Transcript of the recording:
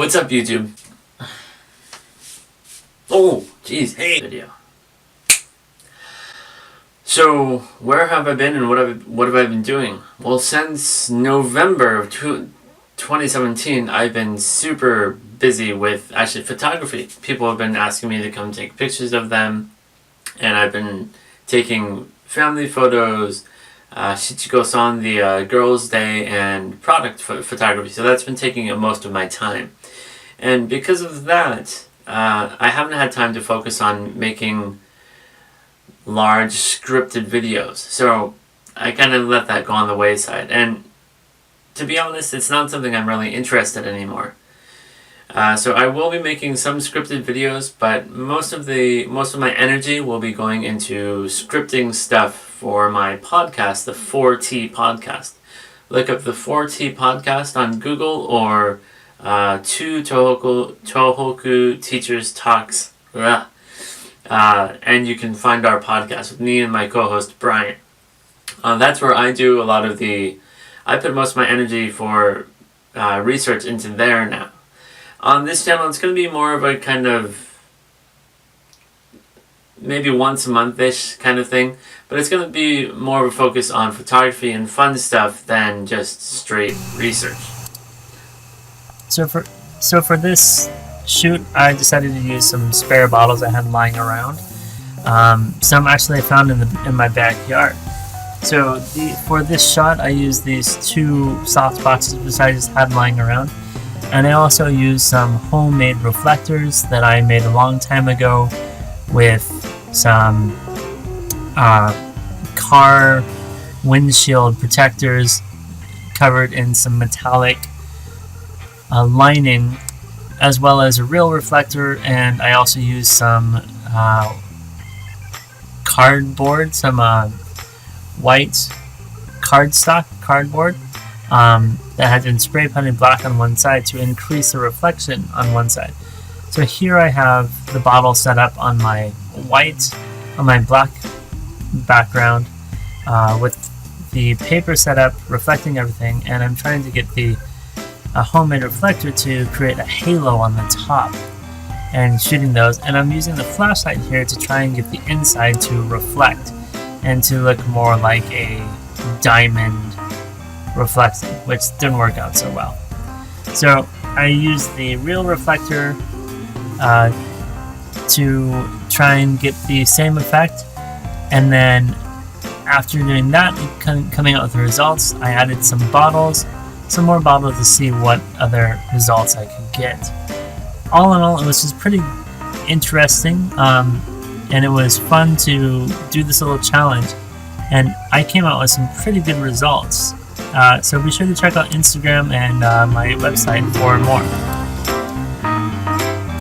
What's up, YouTube? Oh, jeez, hey! Video. So, where have I been and what have I been doing? Well, since November of 2017, I've been super busy with, actually, photography. People have been asking me to come take pictures of them, and I've been taking family photos, Shichiko-san, the Girls' Day, and product photography. So that's been taking up most of my time. And because of that, I haven't had time to focus on making large scripted videos. So I kind of let that go on the wayside. And to be honest, it's not something I'm really interested in anymore. So I will be making some scripted videos, but most of my energy will be going into scripting stuff for my podcast, the 4T podcast. Look up the 4T podcast on Google or Two Tohoku Teachers Talks. And you can find our podcast with me and my co-host Brian. That's where I do a lot of I put most of my energy for research into there now. On this channel, it's going to be more of a kind of maybe once a month-ish kind of thing, but it's going to be more of a focus on photography and fun stuff than just straight research. So for this shoot, I decided to use some spare bottles I had lying around. Some actually I found in my backyard. So for this shot, I used these two soft boxes which I just had lying around, and I also used some homemade reflectors that I made a long time ago with some car windshield protectors covered in some metallic lining, as well as a real reflector. And I also used some cardboard, some white cardboard that had been spray painted black on one side to increase the reflection on one side. So here I have the bottle set up on my black background with the paper set up reflecting everything, and I'm trying to get the homemade reflector to create a halo on the top and shooting those, and I'm using the flashlight here to try and get the inside to reflect and to look more like a diamond reflecting, which didn't work out so well. So I used the real reflector to try and get the same effect, and then after doing that, coming out with the results, I added some more bottles to see what other results I could get. All in all, it was just pretty interesting, and it was fun to do this little challenge, and I came out with some pretty good results. So be sure to check out Instagram and my website for more.